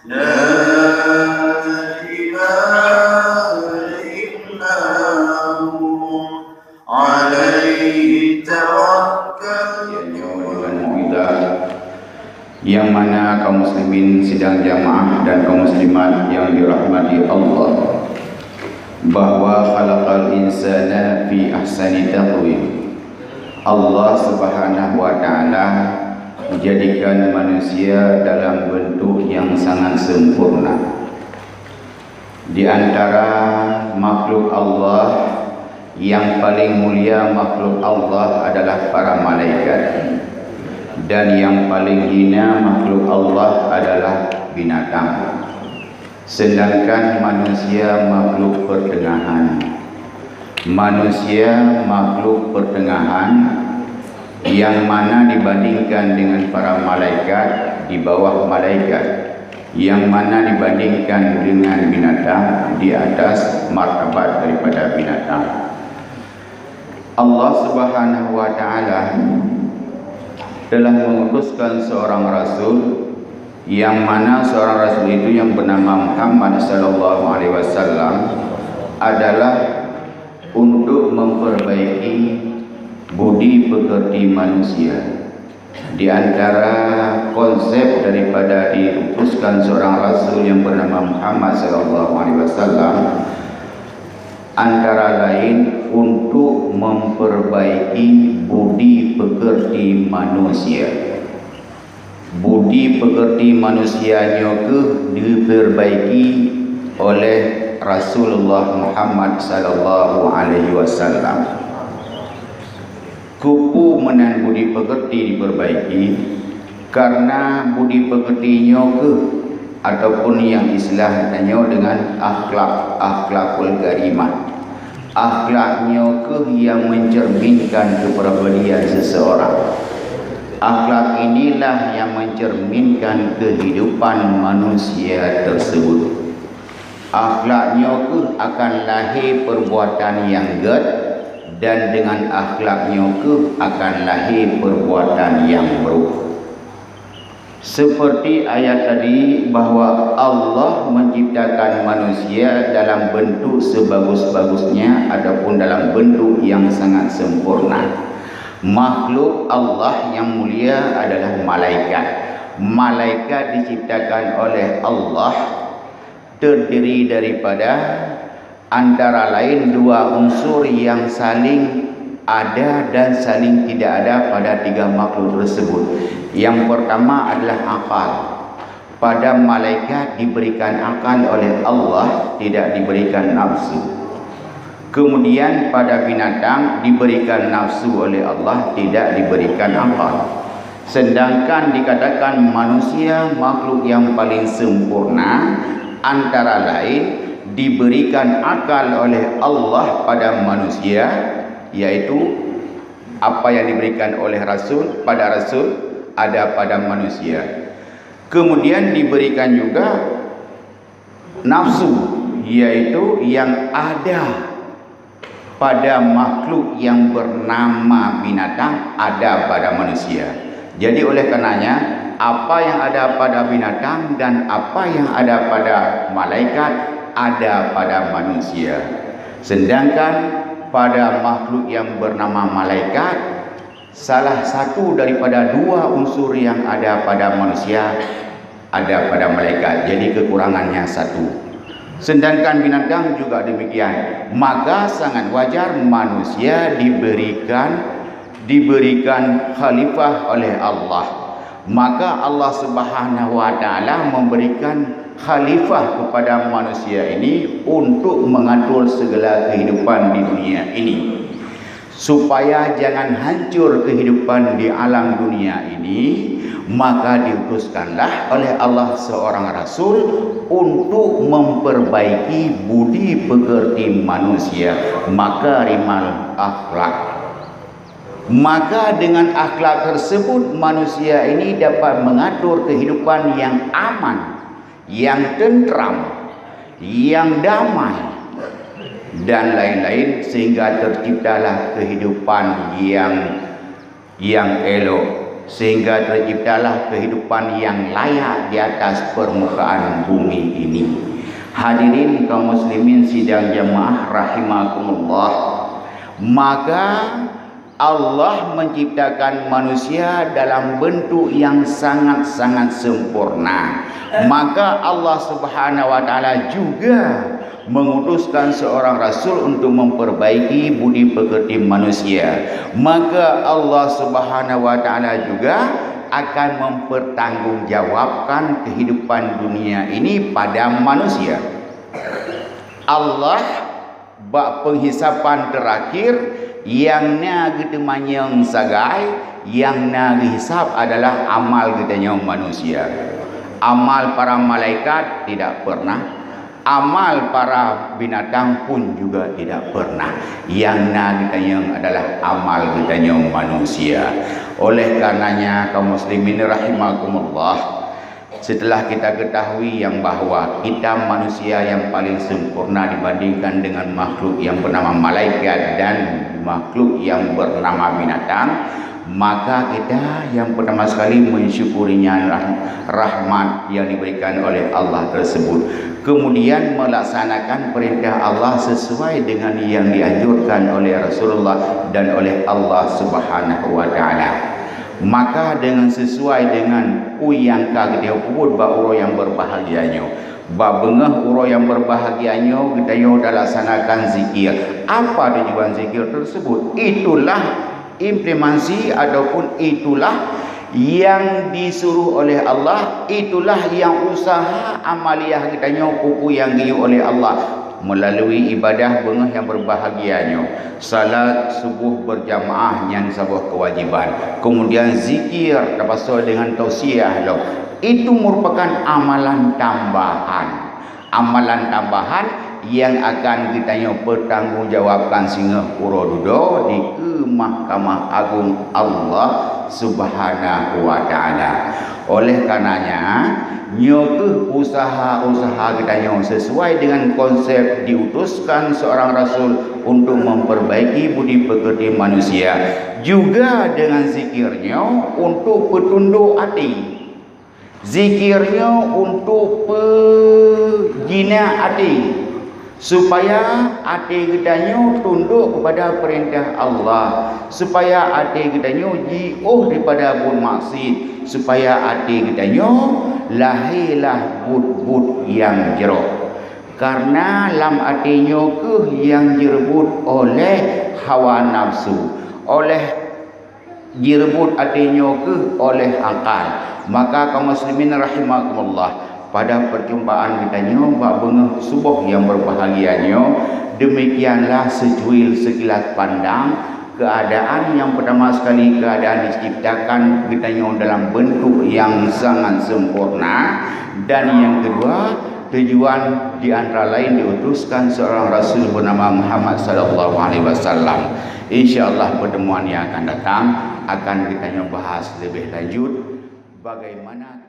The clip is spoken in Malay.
لا إله إلا هو عليه توكل. Yang mana kaum muslimin sidang jamaah dan kaum muslimat yang dirahmati Allah, bahwa khalaqal insana fi ahsani taqwim. Allah Subhanahu wa taala menjadikan manusia dalam bentuk yang sangat sempurna. Di antara makhluk Allah yang paling mulia makhluk Allah adalah para malaikat, dan yang paling hina makhluk Allah adalah binatang. Sedangkan manusia makhluk pertengahan. Manusia makhluk pertengahan yang mana dibandingkan dengan para malaikat di bawah malaikat, yang mana dibandingkan dengan binatang di atas martabat daripada binatang. Allah Subhanahu wa taala telah mengutuskan seorang rasul, yang mana seorang rasul itu yang bernama Muhammad sallallahu alaihi wasallam adalah untuk memperbaiki budi pekerti manusia. Di antara konsep daripada diutuskan seorang rasul yang bernama Muhammad sallallahu alaihi wasallam antara lain untuk memperbaiki budi pekerti manusia. Budi pekerti manusianya ke diperbaiki oleh Rasulullah Muhammad sallallahu alaihi wasallam. Kupu menan budi pekerti diperbaiki karena budi pekertinya ke ataupun yang istilahnya dengan akhlakul karimah. Akhlaknya ke yang mencerminkan kepribadian seseorang. Akhlak inilah yang mencerminkan kehidupan manusia tersebut. Akhlaknya ke akan lahir perbuatan yang ged, dan dengan akhlaknya ke akan lahir perbuatan yang buruk. Seperti ayat tadi bahawa Allah menciptakan manusia dalam bentuk sebagus-bagusnya ataupun dalam bentuk yang sangat sempurna. Makhluk Allah yang mulia adalah malaikat. Malaikat diciptakan oleh Allah terdiri daripada antara lain dua unsur yang saling ada dan saling tidak ada pada tiga makhluk tersebut. Yang pertama adalah akal. Pada malaikat diberikan akal oleh Allah, tidak diberikan nafsu. Kemudian pada binatang diberikan nafsu oleh Allah, tidak diberikan akal. Sedangkan dikatakan manusia makhluk yang paling sempurna, antara lain diberikan akal oleh Allah pada manusia, yaitu apa yang diberikan oleh Rasul pada Rasul ada pada manusia. Kemudian diberikan juga nafsu, yaitu yang ada pada makhluk yang bernama binatang ada pada manusia. Jadi oleh karenanya apa yang ada pada binatang dan apa yang ada pada malaikat ada pada manusia. Sedangkan pada makhluk yang bernama malaikat, salah satu daripada dua unsur yang ada pada manusia ada pada malaikat. Jadi kekurangannya satu. Sedangkan binatang juga demikian. Maka sangat wajar manusia diberikan khalifah oleh Allah. Maka Allah Subhanahu wa taala memberikan khalifah kepada manusia ini untuk mengatur segala kehidupan di dunia ini, supaya jangan hancur kehidupan di alam dunia ini. Maka diutuskanlah oleh Allah seorang rasul untuk memperbaiki budi pekerti manusia, makarimal akhlak. Maka dengan akhlak tersebut manusia ini dapat mengatur kehidupan yang aman, yang tentram, yang damai, dan lain-lain, sehingga terciptalah kehidupan yang elok. sehingga terciptalah kehidupan yang layak di atas permukaan bumi ini. Hadirin kaum muslimin sidang jamaah rahimakumullah, maka Allah menciptakan manusia dalam bentuk yang sangat-sangat sempurna. Maka Allah Subhanahu wa taala juga mengutuskan seorang rasul untuk memperbaiki budi pekerti manusia. Maka Allah Subhanahu wa taala juga akan mempertanggungjawabkan kehidupan dunia ini pada manusia. Allah bak penghisapan terakhir yang na kita manyang sagai, yang na dihisap adalah amal kita manusia. Amal para malaikat tidak pernah, amal para binatang pun juga tidak pernah. Yang na kita adalah amal kita manusia. Oleh karenanya kaum muslimin rahimakumullah, setelah kita ketahui yang bahawa kita manusia yang paling sempurna dibandingkan dengan makhluk yang bernama malaikat dan makhluk yang bernama binatang, maka kita yang pertama sekali mensyukurinya rahmat yang diberikan oleh Allah tersebut. Kemudian melaksanakan perintah Allah sesuai dengan yang dianjurkan oleh Rasulullah dan oleh Allah Subhanahu wa taala. Maka dengan sesuai dengan yang kita pun uro yang berbahagiannya, bengah uro yang berbahagiannya kita dah laksanakan zikir. Apa tujuan zikir tersebut? Itulah implementasi ataupun itulah yang disuruh oleh Allah, itulah yang usaha amaliyah kita pupu yang diu oleh Allah melalui ibadah bengah yang berbahagianya. Salat subuh berjamaah yang sebuah kewajiban, kemudian zikir terpasal dengan tausiah lo, itu merupakan amalan tambahan, amalan tambahan yang akan kita pertanggungjawabkan sehingga pura-dudo di Mahkamah Agung Allah Subhanahu wa taala. Oleh karenanya nyokuh usaha-usaha kita sesuai dengan konsep diutuskan seorang rasul untuk memperbaiki budi pekerti manusia, juga dengan zikirnya untuk petunduk hati, zikirnya untuk pejina hati, supaya hati kita tunduk kepada perintah Allah, supaya hati kita jauh daripada bud maksiat, supaya hati kita lahirlah bud-bud yang jeruk. Karena lam hatinya ke yang direbut oleh hawa nafsu, oleh direbut hatinya ke oleh akal. Maka kaum muslimin rahimakumullah, pada perjumpaan kita bak bengah subuh yang berbahagianya, demikianlah secuil sekilas pandang keadaan yang pertama sekali, keadaan diciptakan kita dalam bentuk yang sangat sempurna, dan yang kedua tujuan di antara lain diutuskan seorang rasul bernama Muhammad sallallahu alaihi wasallam. Insyaallah pertemuan yang akan datang akan kita bahas lebih lanjut bagaimana